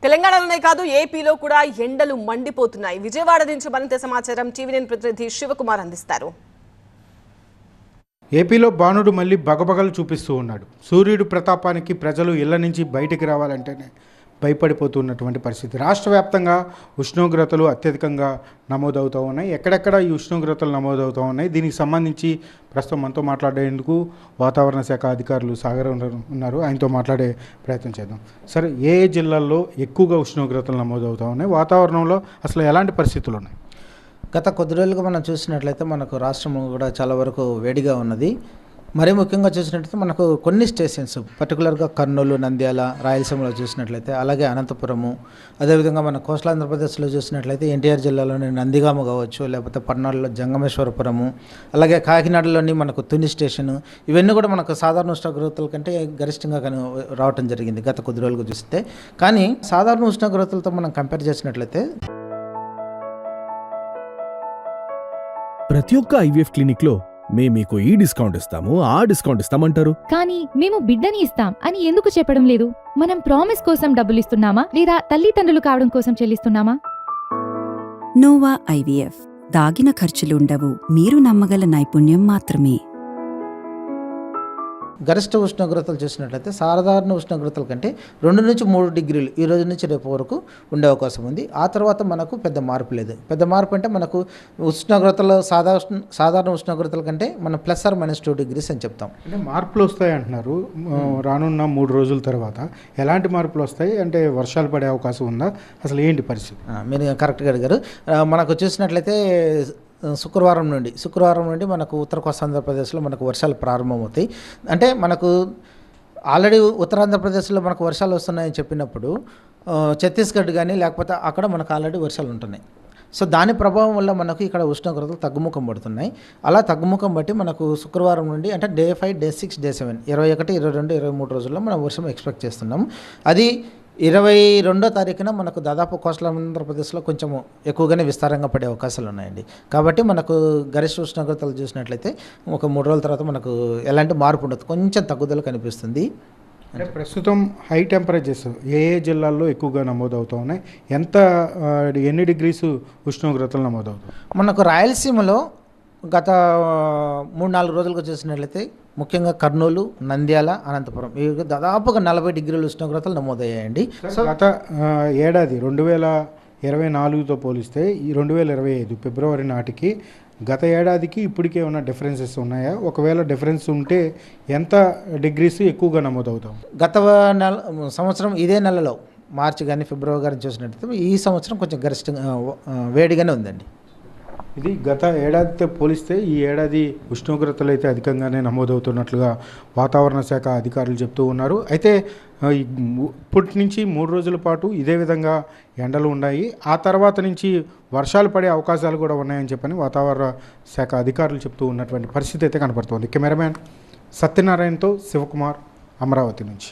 తెలంగాణలోనే కాదు ఏపీలో కూడా ఎండలు మండిపోతున్నాయి. విజయవాడ నుంచి మరింత సమాచారం టీవీ9 ప్రతినిధి శివకుమార్ అందిస్తారు. ఏపీలో బాణుడు మళ్ళీ బగబగలు చూపిస్తూ ఉన్నాడు. సూర్యుడు ప్రతాపానికి ప్రజలు ఇళ్ల నుంచి బయటికి రావాలంటేనే భయపడిపోతున్నటువంటి పరిస్థితి. రాష్ట్ర వ్యాప్తంగా ఉష్ణోగ్రతలు అత్యధికంగా నమోదవుతూ ఉన్నాయి. ఎక్కడెక్కడ ఈ ఉష్ణోగ్రతలు నమోదవుతూ ఉన్నాయి, దీనికి సంబంధించి ప్రస్తుతం మనతో మాట్లాడేందుకు వాతావరణ శాఖ అధికారులు సాగర్ ఉన్నారు. ఆయనతో మాట్లాడే ప్రయత్నం చేద్దాం. సరే, ఏ జిల్లాల్లో ఎక్కువగా ఉష్ణోగ్రతలు నమోదవుతూ ఉన్నాయి, వాతావరణంలో అసలు ఎలాంటి పరిస్థితులు ఉన్నాయి? గత కొద్ది రోజులుగా మనం చూసినట్లయితే మనకు రాష్ట్రం కూడా చాలా వరకు వేడిగా ఉన్నది. మరీ ముఖ్యంగా చూసినట్లయితే మనకు కొన్ని స్టేషన్స్ పర్టికులర్గా కర్నూలు, నంద్యాల, రాయలసీమలో చూసినట్లయితే, అలాగే అనంతపురము, అదేవిధంగా మన కోస్టల్ ఆంధ్రప్రదేశ్లో చూసినట్లయితే ఎన్టీఆర్ జిల్లాలోని నందిగామ కావచ్చు, లేకపోతే పర్నాడులో జంగమేశ్వరపురము, అలాగే కాకినాడలోని మనకు తుని స్టేషను, ఇవన్నీ కూడా మనకు సాధారణ ఉష్ణోగ్రతల కంటే గరిష్టంగా రావటం జరిగింది గత కొద్ది రోజులుగా చూస్తే. కానీ సాధారణ ఉష్ణోగ్రతలతో మనం కంపేర్ చేసినట్లయితే ప్రతి ఒక్క ఐవీఎఫ్ క్లినిక్ లో మేము మీకు ఈ డిస్కౌంట్ ఇస్తాము, ఆ డిస్కౌంట్ ఇస్తామంటారు. కానీ మేము బిడ్డని ఇస్తాం అని ఎందుకు చెప్పడం లేదు? మనం ప్రామిస్ కోసం డబ్బులు ఇస్తున్నామా లేదా తల్లిదండ్రులు కావడం కోసం చెల్లిస్తున్నామా? నోవా ఐవీఎఫ్ దాగిన ఖర్చులు ఉండవు, మీరు నమ్మగల నైపుణ్యం మాత్రమే. గరిష్ట ఉష్ణోగ్రతలు చూసినట్లయితే సాధారణ ఉష్ణోగ్రతల కంటే 2 నుంచి 3 డిగ్రీలు ఈ రోజు నుంచి రేపు వరకు ఉండే అవకాశం ఉంది. ఆ తర్వాత మనకు పెద్ద మార్పు లేదు. పెద్ద మార్పు అంటే మనకు ఉష్ణోగ్రతలు సాధారణ ఉష్ణోగ్రతల కంటే మనం +or-2 డిగ్రీస్ అని చెప్తాం. అంటే మార్పులు వస్తాయి అంటున్నారు. రానున్న 3 రోజుల తర్వాత ఎలాంటి మార్పులు వస్తాయి? అంటే వర్షాలు పడే అవకాశం ఉందా? అసలు ఏంటి పరిస్థితి? మీరు కరెక్ట్గా అడిగారు. మనకు చూసినట్లయితే శుక్రవారం నుండి మనకు ఉత్తర కోస్తా ఆంధ్రప్రదేశ్లో మనకు వర్షాలు ప్రారంభమవుతాయి. అంటే మనకు ఆల్రెడీ ఉత్తరాంధ్రప్రదేశ్లో మనకు వర్షాలు వస్తున్నాయని చెప్పినప్పుడు ఛత్తీస్గఢ్ కానీ లేకపోతే అక్కడ మనకు ఆల్రెడీ వర్షాలు ఉంటున్నాయి. సో దాని ప్రభావం వల్ల మనకు ఇక్కడ ఉష్ణోగ్రతలు తగ్గుముఖం పడుతున్నాయి. అలా తగ్గుముఖం బట్టి మనకు శుక్రవారం నుండి అంటే డే 5, డే 6, డే 7, 21, 22, 23 రోజుల్లో మనం వర్షం ఎక్స్పెక్ట్ చేస్తున్నాం. అది 22వ తారీఖున మనకు దాదాపు కోస్టల్ ఆంధ్రప్రదేశ్లో కొంచెం ఎక్కువగానే విస్తారంగా పడే అవకాశాలు ఉన్నాయండి. కాబట్టి మనకు గరిష్ట ఉష్ణోగ్రతలు చూసినట్లయితే ఒక 3 రోజుల తర్వాత మనకు ఎలాంటి మార్పు ఉండదు, కొంచెం తగ్గుదల కనిపిస్తుంది. అంటే ప్రస్తుతం హై టెంపరేచర్స్ ఏ జిల్లాల్లో ఎక్కువగా నమోదవుతూ ఉన్నాయి? ఎన్ని డిగ్రీస్ ఉష్ణోగ్రతలు నమోదవుతాయి? మనకు రాయలసీమలో గత 3-4 రోజులుగా చూసినట్లయితే ముఖ్యంగా కర్నూలు, నంద్యాల, అనంతపురం ఇవి దాదాపుగా 40 డిగ్రీల ఉష్ణోగ్రతలు నమోదయ్యాయండి. సో గత ఏడాది 2024తో పోలిస్తే ఈ 2025 ఫిబ్రవరి నాటికి గత ఏడాదికి ఇప్పటికే ఉన్న డిఫరెన్సెస్ ఉన్నాయా? ఒకవేళ డిఫరెన్స్ ఉంటే ఎంత డిగ్రీస్ ఎక్కువగా నమోదవుతాం? గత సంవత్సరం ఇదే నెలలో మార్చి కానీ ఫిబ్రవరి కానీ చూసినట్లయితే ఈ సంవత్సరం కొంచెం గరిష్టంగా వేడిగానే ఉందండి. ఇది గత ఏడాదితో పోలిస్తే ఈ ఏడాది ఉష్ణోగ్రతలు అయితే అధికంగానే నమోదవుతున్నట్లుగా వాతావరణ శాఖ అధికారులు చెప్తూ ఉన్నారు. అయితే ఇప్పటి నుంచి 3 రోజుల పాటు ఇదే విధంగా ఎండలు ఉన్నాయి. ఆ తర్వాత నుంచి వర్షాలు పడే అవకాశాలు కూడా ఉన్నాయని చెప్పని వాతావరణ శాఖ అధికారులు చెప్తూ ఉన్నటువంటి పరిస్థితి అయితే కనపడుతోంది. కెమెరామ్యాన్ సత్యనారాయణతో శివకుమార్, అమరావతి నుంచి.